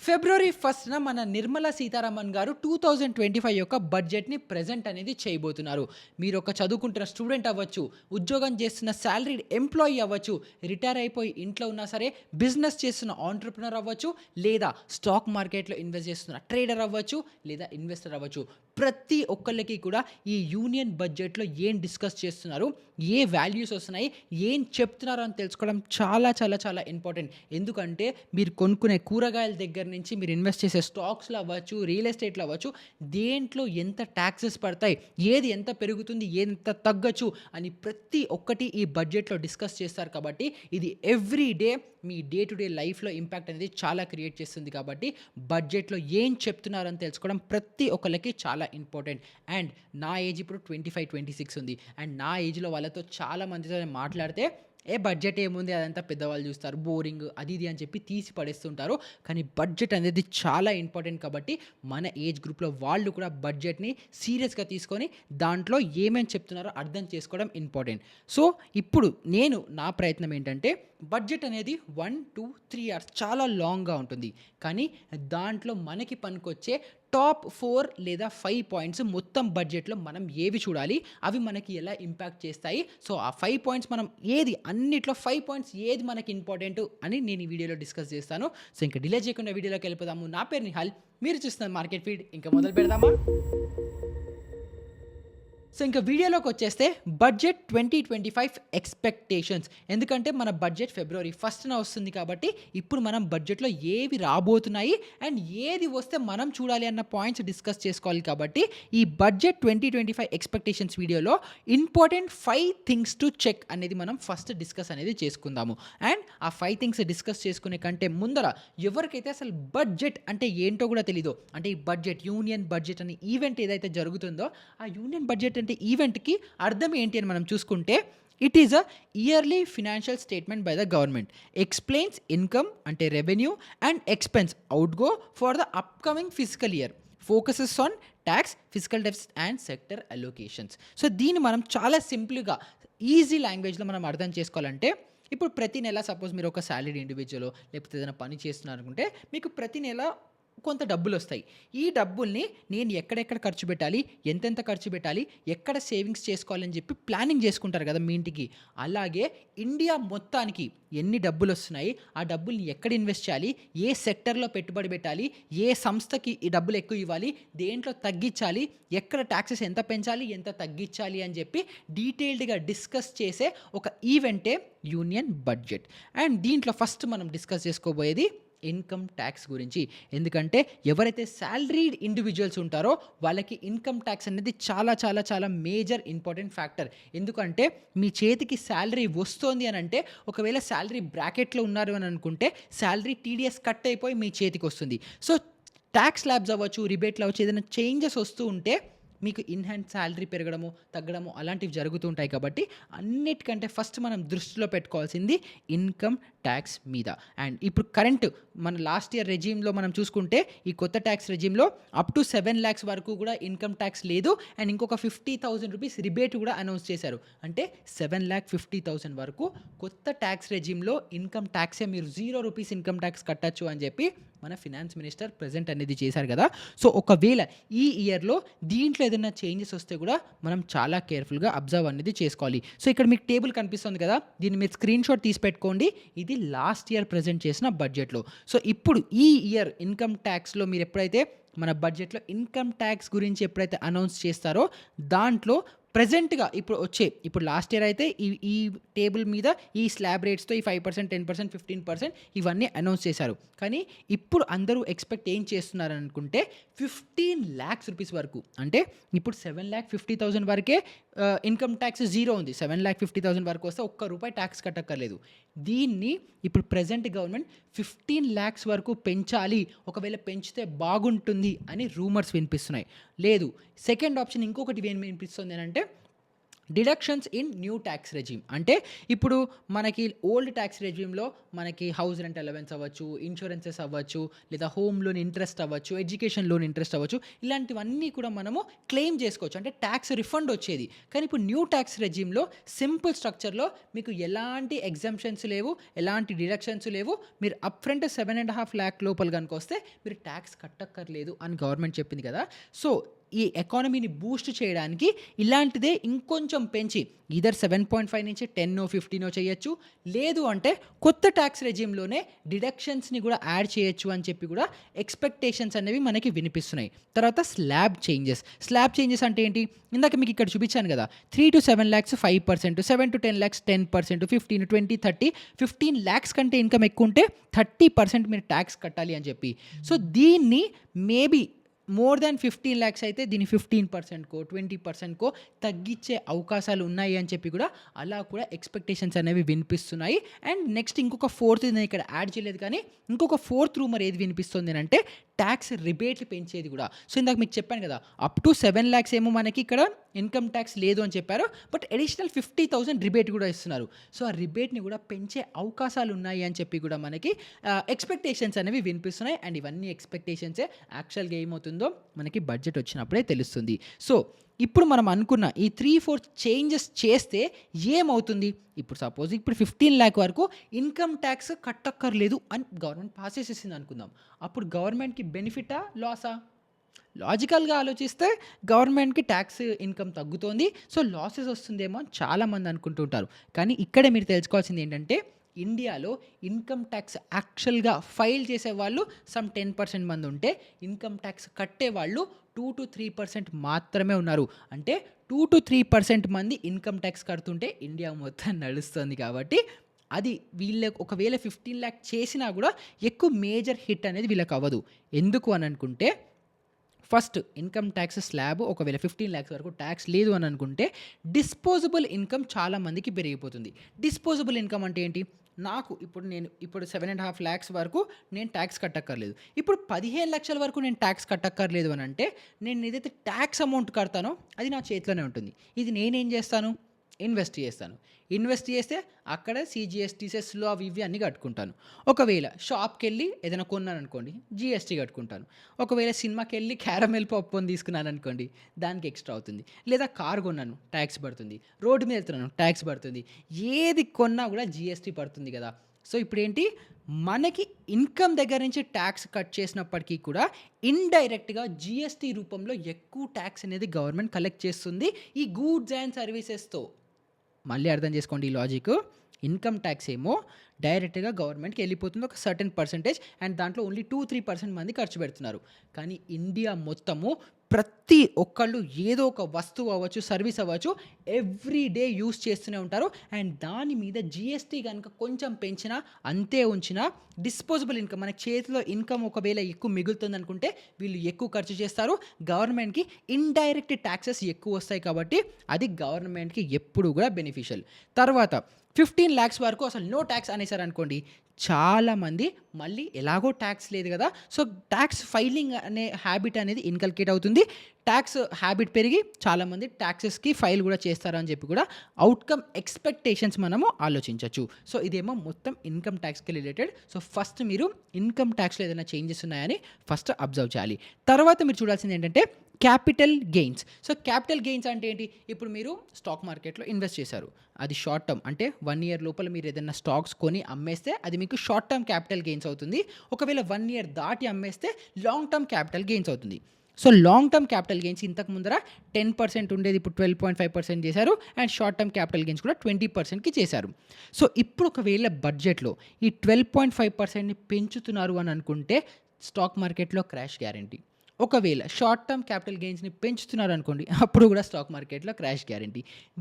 ఫిబ్రవరి 1న మన నిర్మలా సీతారామన్ గారు 2025 యొక్క బడ్జెట్‌ని ప్రెజెంట్ అనేది చేయబోతున్నారు. మీరొక చదువుకుంటున్న స్టూడెంట్ అవ్వచ్చు, ఉద్యోగం చేస్తున్న సాలరీడ్ ఎంప్లాయీ అవ్వచ్చు, రిటైర్ అయిపోయి ఇంట్లో ఉన్నా సరే, బిజినెస్ చేస్తున్న ఆంట్రప్రెన్యూర్ అవ్వచ్చు, లేదా స్టాక్ మార్కెట్‌లో ఇన్వెస్ట్ చేస్తున్న ట్రేడర్ అవ్వచ్చు, లేదా ఇన్వెస్టర్ అవ్వచ్చు. ప్రతి ఒక్కళ్ళకి కూడా ఈ యూనియన్ బడ్జెట్‌లో ఏం డిస్కస్ చేస్తున్నారు, ఏ వాల్యూస్ వస్తున్నాయి, ఏం చెప్తున్నారు అని తెలుసుకోవడం చాలా చాలా చాలా ఇంపార్టెంట్. ఎందుకంటే మీరు కొనుక్కునే కూరగాయల దగ్గర నుంచి మీరు ఇన్వెస్ట్ చేసే స్టాక్స్‌లో అవ్వచ్చు, రియల్ ఎస్టేట్‌లో అవ్వచ్చు, దేంట్లో ఎంత టాక్సెస్ పడతాయి, ఏది ఎంత పెరుగుతుంది, ఎంత తగ్గొచ్చు అని ప్రతి ఒక్కటి ఈ బడ్జెట్‌లో డిస్కస్ చేస్తారు కాబట్టి ఇది every day me day to day లైఫ్‌లో ఇంపాక్ట్ అనేది చాలా క్రియేట్ చేస్తుంది కాబట్టి బడ్జెట్‌లో ఏం చెప్తున్నారని తెలుసుకోవడం ప్రతి ఒక్కళ్ళకి చాలా ఇంపార్టెంట్. అండ్ నా ఏజ్ ఇప్పుడు 25, 26 ఉంది. అండ్ నా ఏజ్‌లో వాళ్ళతో చాలా మందితో నేను మాట్లాడితే బడ్జెట్ ఏముంది అదంతా పెద్దవాళ్ళు చూస్తారు. బోరింగ్ అది ఇది అని చెప్పి తీసి పడేస్తుంటారు. కానీ బడ్జెట్ అనేది చాలా ఇంపార్టెంట్ కాబట్టి మన ఏజ్ గ్రూప్‌లో వాళ్ళు కూడా బడ్జెట్‌ని సీరియస్‌గా తీసుకొని దాంట్లో ఏమేమి చెప్తున్నారో అర్థం చేసుకోవడం ఇంపార్టెంట్. సో, ఇప్పుడు నా ప్రయత్నం ఏంటంటే బడ్జెట్ అనేది 1, 2, 3 ఇయర్స్ చాలా లాంగ్‌గా ఉంటుంది. కానీ దాంట్లో మనకి పనికొచ్చే టాప్ 4 లేదా 5 పాయింట్స్ మొత్తం బడ్జెట్‌లో మనం ఏవి చూడాలి? అవి మనకి ఎలా ఇంపాక్ట్ చేస్తాయి? సో, ఆ 5 పాయింట్స్ మనం అన్నిట్లో 5 పాయింట్స్ ఏది మనకి ఇంపార్టెంటు అని నేను ఈ వీడియోలో డిస్కస్ చేస్తాను. సో, ఇంక డిలే చేయకుండా వీడియోలోకి వెళ్ళిపోదాము. నా పేరు నిహాల్. మీరు చూస్తున్నారు మార్కెట్ ఫీడ్. ఇంకా మొదలు పెడదామా? సో, ఇంక వీడియోలోకొచ్చేస్తే బడ్జెట్ 2025 ఎక్స్‌పెక్టేషన్స్. ఎందుకంటే మన బడ్జెట్ ఫిబ్రవరి 1న వస్తుంది కాబట్టి ఇప్పుడు మనం బడ్జెట్‌లో ఏవి రాబోతున్నాయి అండ్ ఏది వస్తే మనం చూడాలి అన్న పాయింట్స్ డిస్కస్ చేసుకోవాలి కాబట్టి ఈ బడ్జెట్ 2025 ఎక్స్‌పెక్టేషన్స్ వీడియోలో ఇంపార్టెంట్ 5 థింగ్స్ టు చెక్ అనేది మనం ఫస్ట్ డిస్కస్ అనేది చేసుకుందాము. అండ్ ఆ 5 థింగ్స్ డిస్కస్ చేసుకునే కంటే ముందర ఎవరికైతే అసలు బడ్జెట్ అంటే ఏంటో కూడా తెలీదో, అంటే ఈ బడ్జెట్ యూనియన్ బడ్జెట్ అనే ఈవెంట్ ఏదైతే జరుగుతుందో ఆ యూనియన్ బడ్జెట్ అంటే ఈవెంట్‌కి అర్థం ఏంటి అని మనం చూసుకుంటే it is a yearly financial statement by the government. Explains income అంటే revenue and expense outgo for the upcoming fiscal year. Focuses on tax, fiscal deficit and sector allocations. So, దీన్ని మనం చాలా సింపుల్‌గా ఈజీ లాంగ్వేజ్‌లో మనం అర్థం చేసుకోవాలంటే ఇప్పుడు ప్రతి నెల సపోజ్ మీరు ఒక సాలరీడ్ ఇండివిడ్యువలో లేకపోతే ఏదైనా పని చేస్తున్నారనుకుంటే మీకు ప్రతి నెల కొంత డబ్బులొస్తాయి. ఈ డబ్బుల్ని నేను ఎక్కడెక్కడ ఖర్చు పెట్టాలి, ఎంతెంత ఖర్చు పెట్టాలి, ఎక్కడ సేవింగ్స్ చేసుకోవాలని చెప్పి ప్లానింగ్ చేసుకుంటారు కదా మీ ఇంటికి. అలాగే ఇండియా మొత్తానికి ఎన్ని డబ్బులొస్తున్నాయి, ఆ డబ్బుల్ని ఎక్కడ ఇన్వెస్ట్ చేయాలి, ఏ సెక్టర్‌లో పెట్టుబడి పెట్టాలి, ఏ సంస్థకి ఈ డబ్బులు ఎక్కువ ఇవ్వాలి, దేంట్లో తగ్గించాలి, ఎక్కడ టాక్సెస్ ఎంత పెంచాలి, ఎంత తగ్గించాలి అని చెప్పి డీటెయిల్డ్‌గా డిస్కస్ చేసే ఒక ఈవెంటే యూనియన్ బడ్జెట్. అండ్ దీంట్లో ఫస్ట్ మనం డిస్కస్ చేసుకోబోయేది ఇన్కమ్ ట్యాక్స్ గురించి. ఎందుకంటే ఎవరైతే సాలరీడ్ ఇండివిడ్యువల్స్ ఉంటారో వాళ్ళకి ఇన్కమ్ ట్యాక్స్ అనేది చాలా చాలా చాలా మేజర్ ఇంపార్టెంట్ ఫ్యాక్టర్. ఎందుకంటే మీ చేతికి సాలరీ వస్తోంది అని అంటే ఒకవేళ సాలరీ బ్రాకెట్‌లో ఉన్నారు అని అనుకుంటే సాలరీ టీడీఎస్ కట్ అయిపోయి మీ చేతికి వస్తుంది. సో, ట్యాక్స్ స్లాబ్స్ అవ్వచ్చు, రిబేట్లు అవ్వచ్చు, ఏదైనా చేంజెస్ వస్తూ ఉంటే మీకు ఇన్ హ్యాండ్ సాలరీ పెరగడము, తగ్గడము అలాంటివి జరుగుతూ ఉంటాయి కాబట్టి అన్నిటికంటే ఫస్ట్ మనం దృష్టిలో పెట్టుకోవాల్సింది ఇన్కమ్ ట్యాక్స్ మీద. అండ్ ఇప్పుడు కరెంట్ మన లాస్ట్ ఇయర్ రెజీమ్‌లో మనం చూసుకుంటే ఈ కొత్త ట్యాక్స్ రెజీమ్‌లో అప్ టు 7 లాక్స్ వరకు కూడా ఇన్కమ్ ట్యాక్స్ లేదు. అండ్ ఇంకొక 50,000 రూపీస్ రిబేట్ కూడా అనౌన్స్ చేశారు. అంటే 7,50,000 వరకు కొత్త ట్యాక్స్ రెజీమ్‌లో ఇన్కమ్ ట్యాక్సే మీరు 0 రూపీస్ ఇన్కమ్ ట్యాక్స్ కట్టొచ్చు అని చెప్పి మన ఫినాన్స్ మినిస్టర్ ప్రెజెంట్ అనేది చేశారు కదా. సో, ఒకవేళ ఈ ఇయర్‌లో దీంట్లో ఏదైనా చేంజెస్ వస్తే కూడా మనం చాలా కేర్‌ఫుల్‌గా అబ్జర్వ్ అనేది చేసుకోవాలి. సో, ఇక్కడ మీకు టేబుల్ కనిపిస్తుంది కదా, దీన్ని మీరు స్క్రీన్‌షాట్ తీసి పెట్టుకోండి. ఇది లాస్ట్ ఇయర్ ప్రెజెంట్ చేసిన బడ్జెట్‌లో. సో, ఇప్పుడు ఈ ఇయర్ ఇన్కమ్ ట్యాక్స్‌లో మీరు ఎప్పుడైతే మన బడ్జెట్‌లో ఇన్కమ్ ట్యాక్స్ గురించి ఎప్పుడైతే అనౌన్స్ చేస్తారో దాంట్లో ప్రెజెంట్‌గా ఇప్పుడు లాస్ట్ ఇయర్ అయితే ఈ ఈ టేబుల్ మీద ఈ స్లాబ్ రేట్స్‌తో ఈ 5%, 10%, 15% ఇవన్నీ అనౌన్స్ చేశారు. కానీ ఇప్పుడు అందరూ ఎక్స్‌పెక్ట్ ఏం చేస్తున్నారని అనుకుంటే 15 లాక్స్ రూపీస్ వరకు. అంటే ఇప్పుడు 7,50,000 వరకే ఇన్కమ్ ట్యాక్స్ 0 ఉంది. 7,50,000 వరకు వస్తే ఒక్క రూపాయి ట్యాక్స్ కట్టక్కర్లేదు. దీన్ని ఇప్పుడు ప్రెజెంట్ గవర్నమెంట్ 15 లాక్స్ వరకు పెంచాలి, ఒకవేళ పెంచితే బాగుంటుంది అని రూమర్స్ వినిపిస్తున్నాయి. లేదు, సెకండ్ ఆప్షన్ ఇంకొకటి ఏం వినిపిస్తుంది అనంటే deductions in new tax resume అంటే ఇప్పుడు మనకి ఓల్డ్ ట్యాక్స్ రెజ్యూమ్లో మనకి హౌస్ రెంట్ అలవెన్స్ అవ్వచ్చు, ఇన్సూరెన్సెస్ అవ్వచ్చు, లేదా హోమ్ లోన్ ఇంట్రెస్ట్ అవ్వచ్చు, ఎడ్యుకేషన్ లోన్ ఇంట్రెస్ట్ అవ్వచ్చు, ఇలాంటివన్నీ కూడా మనము క్లెయిమ్ చేసుకోవచ్చు, అంటే ట్యాక్స్ రిఫండ్ వచ్చేది. కానీ ఇప్పుడు న్యూ ట్యాక్స్ రెజ్యూమ్లో సింపుల్ స్ట్రక్చర్లో మీకు ఎలాంటి ఎగ్జంప్షన్స్ లేవు, ఎలాంటి డిడక్షన్స్ లేవు. మీరు అప్ ఫ్రంట్ 7.5 lakh లోపల కనుక వస్తే మీరు ట్యాక్స్ కట్టక్కర్లేదు అని గవర్నమెంట్ చెప్పింది కదా. సో ఈ ఎకానమీని బూస్ట్ చేయడానికి ఇలాంటిదే ఇంకొంచెం పెంచి ఈదర్ 7.5 నుంచి 10 15 చేయొచ్చు, లేదు అంటే కొత్త ట్యాక్స్ రెజ్యూమ్లోనే డిడక్షన్స్ని కూడా యాడ్ చేయొచ్చు అని చెప్పి కూడా ఎక్స్పెక్టేషన్స్ అనేవి మనకి వినిపిస్తున్నాయి. తర్వాత స్లాబ్ చేంజెస్ అంటే ఏంటి? ఇందాక మీకు ఇక్కడ చూపించాను కదా, 3 to 7 lakhs 5%, 7 to 10 lakhs 10%, 15, 20, 30, 15 lakhs కంటే ఇన్కమ్ ఎక్కువ ఉంటే 30% మీరు ట్యాక్స్ కట్టాలి అని చెప్పి. సో దీన్ని మేబీ మోర్ దాన్ 15 lakhs అయితే దీన్ని 15%కో 20%కో తగ్గించే అవకాశాలు ఉన్నాయి అని చెప్పి కూడా అలా కూడా ఎక్స్పెక్టేషన్స్ అనేవి వినిపిస్తున్నాయి. అండ్ నెక్స్ట్ ఇంకొక ఫోర్త్ నేను ఇక్కడ యాడ్ చేయలేదు, కానీ ఇంకొక ఫోర్త్ రూమర్ ఏది వినిపిస్తుంది అంటే ట్యాక్స్ రిబేట్లు పెంచేది కూడా. సో ఇందాక మీకు చెప్పాను కదా, అప్ టు 7 lakhs ఏమో మనకి ఇక్కడ ఇన్కమ్ ట్యాక్స్ లేదు అని చెప్పారు, బట్ అడిషనల్ 50,000 రిబేట్ కూడా ఇస్తున్నారు. సో ఆ రిబేట్ని కూడా పెంచే అవకాశాలు ఉన్నాయి అని చెప్పి కూడా మనకి ఎక్స్పెక్టేషన్స్ అనేవి వినిపిస్తున్నాయి. అండ్ ఇవన్నీ ఎక్స్పెక్టేషన్సే యాక్చువల్గా ఏమవుతుందో మనకి బడ్జెట్ వచ్చినప్పుడే తెలుస్తుంది. సో ఇప్పుడు మనం అనుకున్న ఈ 3-4 చేంజెస్ చేస్తే ఏమవుతుంది? ఇప్పుడు సపోజ్ ఇప్పుడు 15 lakh వరకు ఇన్కమ్ ట్యాక్స్ కట్టక్కర్లేదు అని గవర్నమెంట్ పాస్ చేసేసింది అనుకుందాం. అప్పుడు గవర్నమెంట్కి బెనిఫిటా లాసా? లాజికల్గా ఆలోచిస్తే గవర్నమెంట్కి ట్యాక్స్ ఇన్కమ్ తగ్గుతోంది, సో లాసెస్ వస్తుందేమో అని చాలామంది అనుకుంటుంటారు. కానీ ఇక్కడే మీరు తెలుసుకోవాల్సింది ఏంటంటే ఇండియాలో ఇన్కమ్ ట్యాక్స్ యాక్చువల్గా ఫైల్ చేసే వాళ్ళు సమ్ 10% మంది ఉంటే ఇన్కమ్ ట్యాక్స్ కట్టే వాళ్ళు 2 to 3% మాత్రమే ఉన్నారు. అంటే 2 to 3% మంది ఇన్కమ్ ట్యాక్స్ కడుతుంటే ఇండియా మొత్తం నడుస్తుంది. కాబట్టి అది వీళ్ళకి ఒకవేళ 15 lakh చేసినా కూడా ఎక్కువ మేజర్ హిట్ అనేది వీళ్ళకి అవ్వదు. ఎందుకు అని అనుకుంటే ఫస్ట్ ఇన్కమ్ ట్యాక్స్ స్లాబ్ ఒకవేళ 15 lakhs వరకు ట్యాక్స్ లేదు అని అనుకుంటే డిస్పోజబుల్ ఇన్కమ్ చాలా మందికి పెరిగిపోతుంది. డిస్పోజబుల్ ఇన్కమ్ అంటే ఏంటి? నాకు ఇప్పుడు 7.5 lakhs వరకు నేను ట్యాక్స్ కట్టక్కర్లేదు. ఇప్పుడు 15 lakhs వరకు నేను ట్యాక్స్ కట్టక్కర్లేదు అని అంటే నేను ఏదైతే ట్యాక్స్ అమౌంట్ కడతానో అది నా చేతిలోనే ఉంటుంది. ఇది నేనేం చేస్తాను? ఇన్వెస్ట్ చేస్తే అక్కడ సిజిఎస్టీ సెస్లు అవి ఇవి అన్నీ కట్టుకుంటాను. ఒకవేళ షాప్కి వెళ్ళి ఏదైనా కొన్నాను అనుకోండి, జిఎస్టీ కట్టుకుంటాను. ఒకవేళ సినిమాకి వెళ్ళి క్యారమెల్ పాప్కార్న్ తీసుకున్నాను అనుకోండి, దానికి ఎక్స్ట్రా అవుతుంది. లేదా కార్ కొన్నాను, ట్యాక్స్ పడుతుంది. రోడ్డు మీద వెళ్తున్నాను, ట్యాక్స్ పడుతుంది. ఏది కొన్నా కూడా జిఎస్టీ పడుతుంది కదా. సో ఇప్పుడు ఏంటి, మనకి ఇన్కమ్ దగ్గర నుంచి ట్యాక్స్ కట్ చేసినప్పటికీ కూడా ఇండైరెక్ట్గా జిఎస్టీ రూపంలో ఎక్కువ ట్యాక్స్ అనేది గవర్నమెంట్ కలెక్ట్ చేస్తుంది ఈ గూడ్స్ అండ్ సర్వీసెస్తో. మళ్ళీ అర్థం చేసుకోండి ఈ లాజిక్. ఇన్కమ్ ట్యాక్స్ ఏమో డైరెక్ట్గా గవర్నమెంట్కి వెళ్ళిపోతుంది ఒక సర్టెన్ పర్సెంటేజ్, అండ్ దాంట్లో ఓన్లీ 2-3% మంది ఖర్చు పెడుతున్నారు. కానీ ఇండియా మొత్తము ప్రతి ఒక్కళ్ళు ఏదో ఒక వస్తువు అవ్వచ్చు, సర్వీస్ అవ్వచ్చు, ఎవ్రీ డే యూస్ చేస్తూనే ఉంటారు. అండ్ దాని మీద జిఎస్టీ కనుక కొంచెం పెంచినా, అంతే ఉంచినా డిస్పోజబుల్ ఇన్కమ్ మన చేతిలో ఇన్కమ్ ఒకవేళ ఎక్కువ మిగులుతుంది అనుకుంటే వీళ్ళు ఎక్కువ ఖర్చు చేస్తారు. గవర్నమెంట్కి ఇండైరెక్ట్ ట్యాక్సెస్ ఎక్కువ వస్తాయి కాబట్టి అది గవర్నమెంట్కి ఎప్పుడు కూడా బెనిఫిషియల్. తర్వాత 15 lakhs వరకు అసలు నో ట్యాక్స్ అనేసారు అనుకోండి, చాలామంది మళ్ళీ ఎలాగో ట్యాక్స్ లేదు కదా, సో ట్యాక్స్ ఫైలింగ్ అనే హ్యాబిట్ అనేది ఇన్కల్కేట్ అవుతుంది. ట్యాక్స్ హ్యాబిట్ పెరిగి చాలామంది ట్యాక్సెస్కి ఫైల్ కూడా చేస్తారు అని చెప్పి కూడా అవుట్కమ్ ఎక్స్పెక్టేషన్స్ మనము ఆలోచించవచ్చు. సో ఇదేమో మొత్తం ఇన్కమ్ ట్యాక్స్కి రిలేటెడ్. సో ఫస్ట్ మీరు ఇన్కమ్ ట్యాక్స్లో ఏదైనా చేంజెస్ ఉన్నాయని ఫస్ట్ అబ్జర్వ్ చేయాలి. తర్వాత మీరు చూడాల్సింది ఏంటంటే capital gains. So capital gains అంటే ఏంటి? ఇప్పుడు మీరు స్టాక్ మార్కెట్లో ఇన్వెస్ట్ చేశారు, అది షార్ట్ టర్మ్, అంటే 1 year లోపల మీరు ఏదైనా స్టాక్స్ కొని అమ్మేస్తే అది మీకు షార్ట్ టర్మ్ క్యాపిటల్ గెయిన్స్ అవుతుంది. ఒకవేళ 1 year దాటి అమ్మేస్తే లాంగ్ టర్మ్ క్యాపిటల్ గెయిన్స్ అవుతుంది. So long term capital gains ఇంతకు ముందర 10% ఉండేది, ఇప్పుడు 12.5% చేశారు. And short term capital gains కూడా 20%కి చేశారు. సో ఇప్పుడు ఒకవేళ బడ్జెట్లో ఈ 12.5%ని పెంచుతున్నారు అని అనుకుంటే స్టాక్ మార్కెట్లో క్రాష్ గ్యారంటీ. ఒకవేళ షార్ట్ టర్మ్ క్యాపిటల్ గెయిన్స్ని పెంచుతున్నారు అనుకోండి, అప్పుడు కూడా స్టాక్ మార్కెట్లో క్రాష్ గ్యారంటీ.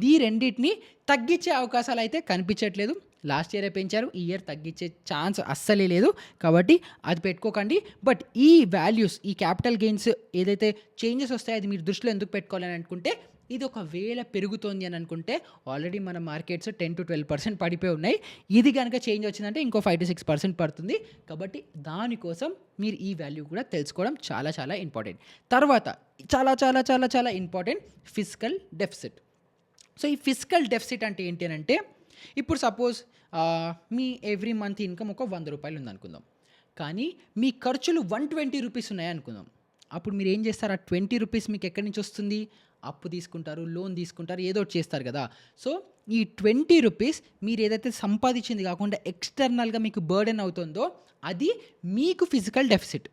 ఈ రెండింటిని తగ్గించే అవకాశాలు అయితే కనిపించట్లేదు. లాస్ట్ ఇయరే పెంచారు, ఈ ఇయర్ తగ్గించే ఛాన్స్ అస్సలే లేదు. కాబట్టి అది పెట్టుకోకండి. బట్ ఈ వాల్యూస్, ఈ క్యాపిటల్ గెయిన్స్ ఏదైతే చేంజెస్ వస్తాయో అది మీరు దృష్టిలో ఎందుకు పెట్టుకోవాలని అనుకుంటే, ఇది ఒకవేళ పెరుగుతోంది అని అనుకుంటే ఆల్రెడీ మన మార్కెట్స్ 10 to 12% పడిపోయి ఉన్నాయి. ఇది కనుక చేంజ్ వచ్చిందంటే ఇంకో 5 to 6% పడుతుంది. కాబట్టి దానికోసం మీరు ఈ వాల్యూ కూడా తెలుసుకోవడం చాలా చాలా ఇంపార్టెంట్. తర్వాత చాలా చాలా చాలా చాలా ఇంపార్టెంట్ ఫిస్కల్ డెఫిసిట్. సో ఈ ఫిజికల్ డెఫిసిట్ అంటే ఏంటి అని అంటే, ఇప్పుడు suppose me every month income ఒక 100 రూపాయలు ఉందనుకుందాం. కానీ మీ ఖర్చులు 120 రూపీస్ ఉన్నాయనుకుందాం. అప్పుడు మీరు ఏం చేస్తారు? ఆ 20 రూపీస్ మీకు ఎక్కడి నుంచి వస్తుంది? అప్పు తీసుకుంటారు, లోన్ తీసుకుంటారు, ఏదో ఒకటి చేస్తారు కదా! సో ఈ 20 రూపీస్ మీరు ఏదైతే సంపాదించింది కాకుండా ఎక్స్టర్నల్‌గా మీకు బర్డెన్ అవుతుందో అది మీకు ఫిజికల్ డెఫిసిట్.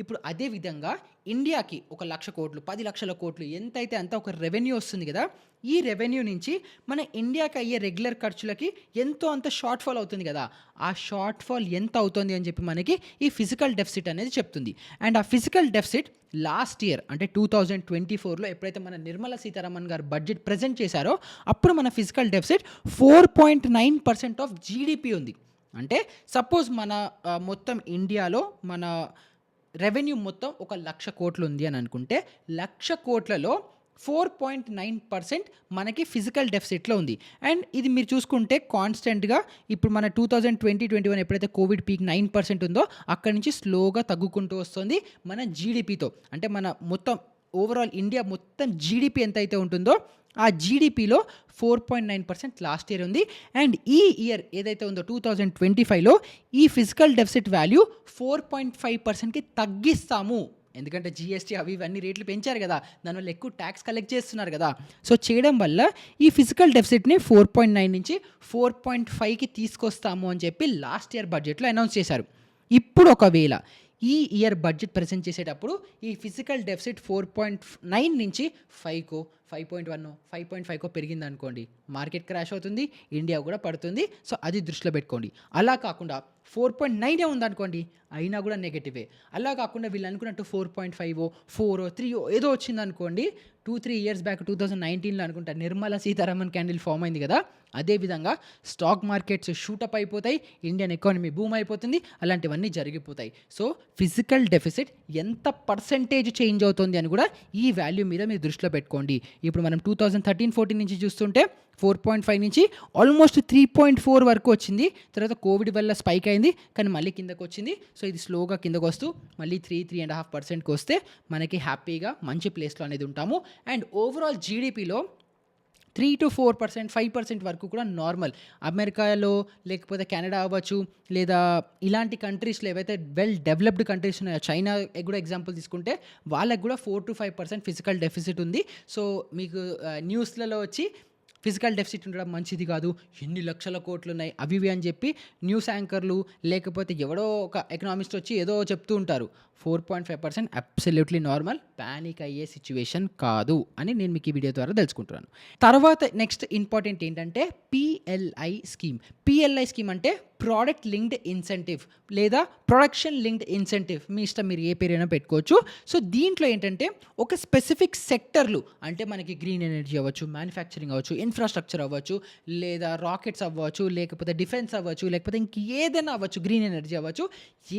ఇప్పుడు అదే విధంగా ఇండియాకి ఒక 1,00,000 కోట్లు, 10,00,000 కోట్లు ఎంతైతే అంత ఒక రెవెన్యూ వస్తుంది కదా! ఈ రెవెన్యూ నుంచి మన ఇండియాకి అయ్యే రెగ్యులర్ ఖర్చులకి ఎంతో అంత షార్ట్ ఫాల్ అవుతుంది కదా! ఆ షార్ట్ ఫాల్ ఎంత అవుతుంది అని చెప్పి మనకి ఈ ఫిజికల్ డెఫిసిట్ అనేది చెప్తుంది. అండ్ ఆ ఫిజికల్ డెఫిసిట్ లాస్ట్ ఇయర్ అంటే 2024లో ఎప్పుడైతే మన నిర్మలా సీతారామన్ గారు బడ్జెట్ ప్రెజెంట్ చేశారో అప్పుడు మన ఫిజికల్ డెఫిసిట్ 4.9% ఆఫ్ జీడీపీ ఉంది. అంటే సపోజ్ మన మొత్తం ఇండియాలో మన రెవెన్యూ మొత్తం ఒక 1,00,000 కోట్లు ఉంది అని అనుకుంటే 1,00,000 కోట్లలో 4.9% మనకి ఫిజికల్ డెఫిసిట్‌లో ఉంది. అండ్ ఇది మీరు చూసుకుంటే కాన్స్టెంట్‌గా ఇప్పుడు మన 2020-21 ఎప్పుడైతే కోవిడ్ పీక్ 9% ఉందో అక్కడి నుంచి స్లోగా తగ్గుకుంటూ వస్తుంది మన జీడీపీతో. అంటే మన మొత్తం ఓవరాల్ ఇండియా మొత్తం జీడీపీ ఎంతైతే ఉంటుందో ఆ జీడీపీలో 4.9% లాస్ట్ ఇయర్ ఉంది. అండ్ ఈ ఇయర్ ఏదైతే ఉందో 2025లో ఈ ఫిజికల్ డెఫిసిట్ వాల్యూ 4.5%కి తగ్గిస్తాము. ఎందుకంటే జీఎస్టీ అవి ఇవన్నీ రేట్లు పెంచారు కదా! దానివల్ల ఎక్కువ ట్యాక్స్ కలెక్ట్ చేస్తున్నారు కదా! సో చేయడం వల్ల ఈ ఫిజికల్ డెఫిసిట్‌ని 4.9 నుంచి 4.5కి తీసుకొస్తాము అని చెప్పి లాస్ట్ ఇయర్ బడ్జెట్‌లో అనౌన్స్ చేశారు. ఇప్పుడు ఒకవేళ ఈ ఇయర్ బడ్జెట్ ప్రెజెంట్ చేసేటప్పుడు ఈ ఫిజికల్ డెఫిసిట్ 4.9 నుంచి 5కో, 5.1, 5.5కో పెరిగిందనుకోండి, మార్కెట్ క్రాష్ అవుతుంది, ఇండియా కూడా పడుతుంది. సో అది దృష్టిలో పెట్టుకోండి. అలా కాకుండా 4.9 ఉందనుకోండి, అయినా కూడా నెగెటివే. అలా కాకుండా వీళ్ళు అనుకున్నట్టు 4.5, 4, 3 ఏదో వచ్చిందనుకోండి, 2-3 ఇయర్స్ బ్యాక్ 2019లో అనుకుంటా నిర్మలా సీతారామన్ క్యాండిల్ ఫామ్ అయింది కదా! అదేవిధంగా స్టాక్ మార్కెట్స్ షూటప్ అయిపోతాయి, ఇండియన్ ఎకానమీ బూమ్ అయిపోతుంది, అలాంటివన్నీ జరిగిపోతాయి. సో ఫిజికల్ డెఫిసిట్ ఎంత పర్సెంటేజ్ చేంజ్ అవుతుంది అని కూడా ఈ వాల్యూ మీద మీరు దృష్టిలో పెట్టుకోండి. ఇప్పుడు మనం 2013-14 నుంచి చూస్తుంటే 4.5 నుంచి ఆల్మోస్ట్ 3.4 వరకు వచ్చింది. తర్వాత కోవిడ్ వల్ల స్పైక్ అయింది, కానీ మళ్ళీ కిందకు వచ్చింది. సో ఇది స్లోగా కిందకు వస్తూ మళ్ళీ 3.5%కి వస్తే మనకి హ్యాపీగా మంచి ప్లేస్లో అనేది ఉంటాము. అండ్ ఓవరాల్ జీడీపీలో 3-4%, 5% వరకు కూడా నార్మల్. అమెరికాలో లేకపోతే కెనడా అవ్వచ్చు, లేదా ఇలాంటి కంట్రీస్లో ఏవైతే వెల్ డెవలప్డ్ కంట్రీస్ ఉన్నాయో, చైనా కూడా ఎగ్జాంపుల్ తీసుకుంటే వాళ్ళకి కూడా 4-5% ఫిజికల్ డెఫిసిట్ ఉంది. సో మీకు న్యూస్లలో వచ్చి ఫిజికల్ డెఫిసిట్ ఉండడం మంచిది కాదు, ఎన్ని లక్షల కోట్లు ఉన్నాయి అవి ఇవి అని చెప్పి న్యూస్ యాంకర్లు లేకపోతే ఎవడో ఒక ఎకనామిస్ట్ వచ్చి ఏదో చెప్తూ ఉంటారు. 4.5% అబ్సల్యూట్లీ నార్మల్, ప్యానిక్ అయ్యే సిచ్యువేషన్ కాదు అని నేను మీకు ఈ వీడియో ద్వారా తెలుసుకుంటున్నాను. తర్వాత నెక్స్ట్ ఇంపార్టెంట్ ఏంటంటే పిఎల్ఐ స్కీమ్. పిఎల్ఐ స్కీమ్ అంటే ప్రోడక్ట్ లింక్డ్ ఇన్సెంటివ్ లేదా ప్రొడక్షన్ లింక్డ్ ఇన్సెంటివ్, మీ ఇష్టం, మీరు ఏ పేరైనా పెట్టుకోవచ్చు. సో దీంట్లో ఏంటంటే ఒక స్పెసిఫిక్ సెక్టర్లు అంటే మనకి గ్రీన్ ఎనర్జీ అవ్వచ్చు, మ్యానుఫ్యాక్చరింగ్ అవ్వచ్చు, ఇన్ఫ్రాస్ట్రక్చర్ అవ్వచ్చు, లేదా రాకెట్స్ అవ్వచ్చు, లేకపోతే డిఫెన్స్ అవ్వచ్చు, లేకపోతే ఇంకేదైనా అవ్వచ్చు, గ్రీన్ ఎనర్జీ అవ్వచ్చు,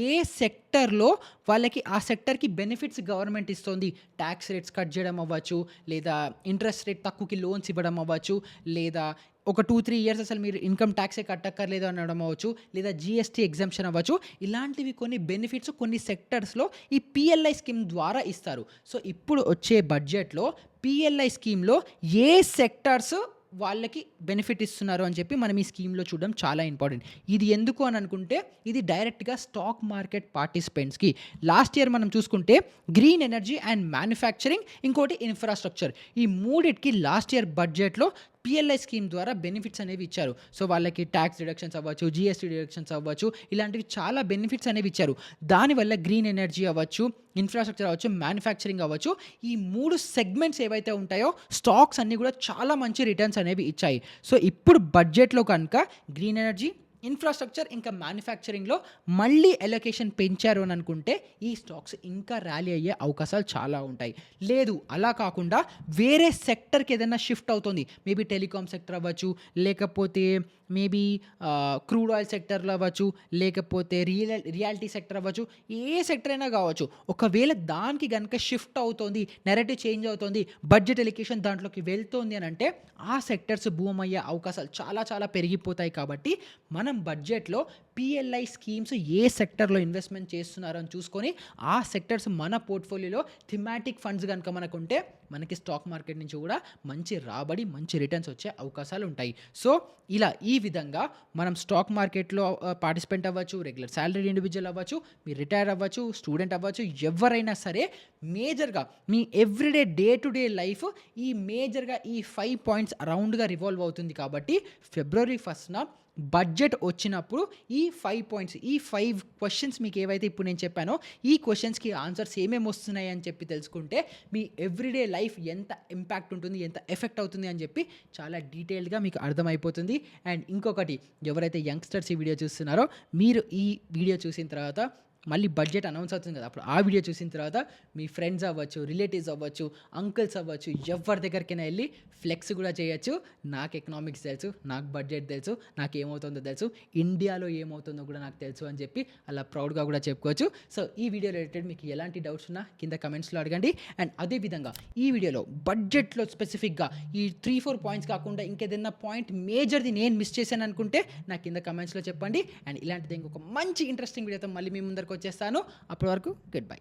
ఏ సెక్టర్లో వాళ్ళకి ఆ సెక్టర్కి బెనిఫిట్స్ గవర్నమెంట్ ఇస్తుంది, ట్యాక్స్ రేట్స్ కట్ చేయడం అవ్వచ్చు, లేదా ఇంట్రెస్ట్ రేట్ తక్కువకి లోన్స్ ఇవ్వడం అవ్వచ్చు, లేదా ఒక 2-3 ఇయర్స్ అసలు మీరు ఇన్కమ్ ట్యాక్సే కట్టక్కర్లేదు అనడం అవ్వచ్చు, లేదా జీఎస్టీ ఎగ్జంప్షన్ అవ్వచ్చు. ఇలాంటివి కొన్ని బెనిఫిట్స్ కొన్ని సెక్టర్స్లో ఈ పిఎల్ఐ స్కీమ్ ద్వారా ఇస్తారు. సో ఇప్పుడు వచ్చే బడ్జెట్లో పిఎల్ఐ స్కీమ్లో ఏ సెక్టర్స్ వాళ్ళకి బెనిఫిట్ ఇస్తున్నారు అని చెప్పి మనం ఈ స్కీమ్లో చూడడం చాలా ఇంపార్టెంట్. ఇది ఎందుకు అని అనుకుంటే ఇది డైరెక్ట్గా స్టాక్ మార్కెట్ పార్టిసిపెంట్స్కి. లాస్ట్ ఇయర్ మనం చూసుకుంటే గ్రీన్ ఎనర్జీ అండ్ మ్యానుఫ్యాక్చరింగ్, ఇంకోటి ఇన్ఫ్రాస్ట్రక్చర్, ఈ మూడిటికి లాస్ట్ ఇయర్ బడ్జెట్లో పిఎల్ఐ స్కీమ్ ద్వారా బెనిఫిట్స్ అనేవి ఇచ్చారు. సో వాళ్ళకి ట్యాక్స్ డిడక్షన్స్ అవ్వచ్చు, జీఎస్టీ డిడక్షన్స్ అవ్వచ్చు, ఇలాంటివి చాలా బెనిఫిట్స్ అనేవి ఇచ్చారు. దానివల్ల గ్రీన్ ఎనర్జీ అవ్వచ్చు, ఇన్ఫ్రాస్ట్రక్చర్ అవ్వచ్చు, మ్యానుఫ్యాక్చరింగ్ అవ్వచ్చు, ఈ 3 సెగ్మెంట్స్ ఏవైతే ఉంటాయో స్టాక్స్ అన్నీ కూడా చాలా మంచి రిటర్న్స్ అనేవి ఇచ్చాయి. సో ఇప్పుడు బడ్జెట్లో కనుక గ్రీన్ ఎనర్జీ, ఇన్ఫ్రాస్ట్రక్చర్ ఇంకా మ్యానుఫ్యాక్చరింగ్లో మళ్ళీ ఎలొకేషన్ పెంచారు అని అనుకుంటే ఈ స్టాక్స్ ఇంకా ర్యాలీ అయ్యే అవకాశాలు చాలా ఉంటాయి. లేదు అలా కాకుండా వేరే సెక్టర్కి ఏదైనా షిఫ్ట్ అవుతుంది, మేబీ టెలికాం సెక్టర్ అవ్వచ్చు, లేకపోతే మేబీ క్రూడ్ ఆయిల్ సెక్టర్లో అవ్వచ్చు, లేకపోతే రియాలిటీ సెక్టర్ అవ్వచ్చు, ఏ సెక్టర్ అయినా కావచ్చు. ఒకవేళ దానికి కనుక షిఫ్ట్ అవుతుంది, నెరేటివ్ చేంజ్ అవుతుంది, బడ్జెట్ ఎలికేషన్ దాంట్లోకి వెళ్తుంది అని అంటే ఆ సెక్టర్స్ బూమ్ అయ్యే అవకాశాలు చాలా చాలా పెరిగిపోతాయి. కాబట్టి మనం మనం బడ్జెట్లో పిఎల్ఐ స్కీమ్స్ ఏ సెక్టర్లో ఇన్వెస్ట్మెంట్ చేస్తున్నారో అని చూసుకొని ఆ సెక్టర్స్ మన పోర్ట్ఫోలియోలో థిమాటిక్ ఫండ్స్ కనుక మనకుంటే మనకి స్టాక్ మార్కెట్ నుంచి కూడా మంచి రాబడి, మంచి రిటర్న్స్ వచ్చే అవకాశాలు ఉంటాయి. సో ఇలా ఈ విధంగా మనం స్టాక్ మార్కెట్లో పార్టిసిపెంట్ అవ్వచ్చు, రెగ్యులర్ సాలరీ ఇండివిజువల్ అవ్వచ్చు, మీరు రిటైర్ అవ్వచ్చు, స్టూడెంట్ అవ్వచ్చు, ఎవరైనా సరే మేజర్గా మీ everyday day to day life ఈ మేజర్గా ఈ 5 పాయింట్స్ అరౌండ్గా రివాల్వ్ అవుతుంది. కాబట్టి ఫిబ్రవరి 1న బడ్జెట్ వచ్చినప్పుడు ఈ 5 పాయింట్స్, ఈ 5 క్వశ్చన్స్ మీకు ఏవైతే ఇప్పుడు నేను చెప్పానో ఈ క్వశ్చన్స్కి ఆన్సర్స్ ఏమేమి వస్తున్నాయి అని చెప్పి తెలుసుకుంటే మీ ఎవ్రీడే లైఫ్ ఎంత ఇంపాక్ట్ ఉంటుంది, ఎంత ఎఫెక్ట్ అవుతుంది అని చెప్పి చాలా డీటెయిల్డ్గా మీకు అర్థమైపోతుంది. అండ్ ఇంకొకటి, ఎవరైతే యంగ్స్టర్స్ ఈ వీడియో చూస్తున్నారో మీరు ఈ వీడియో చూసిన తర్వాత మళ్ళీ బడ్జెట్ అనౌన్స్ అవుతుంది కదా, అప్పుడు ఆ వీడియో చూసిన తర్వాత మీ ఫ్రెండ్స్ అవ్వచ్చు, రిలేటివ్స్ అవ్వచ్చు, అంకుల్స్ అవ్వచ్చు, ఎవరి దగ్గరికైనా వెళ్ళి ఫ్లెక్స్ కూడా చేయొచ్చు. నాకు ఎకనామిక్స్ తెలుసు, నాకు బడ్జెట్ తెలుసు, నాకు ఏమవుతుందో తెలుసు, ఇండియాలో ఏమవుతుందో కూడా నాకు తెలుసు అని చెప్పి అలా ప్రౌడ్గా కూడా చెప్పుకోవచ్చు. సో ఈ వీడియో రిలేటెడ్ మీకు ఎలాంటి డౌట్స్ ఉన్నా కింద కమెంట్స్లో అడగండి. అండ్ అదేవిధంగా ఈ వీడియోలో బడ్జెట్లో స్పెసిఫిక్గా ఈ 3-4 పాయింట్స్ కాకుండా ఇంకేదైనా పాయింట్ మేజర్ది నేను మిస్ చేశాను అనుకుంటే నాకు కింద కమెంట్స్లో చెప్పండి. అండ్ ఇలాంటిది ఇంకొక మంచి ఇంట్రెస్టింగ్ వీడియోతో మళ్ళీ మీ ముందరకు వచ్చేస్తాను. అప్పటి వరకు గుడ్ బై.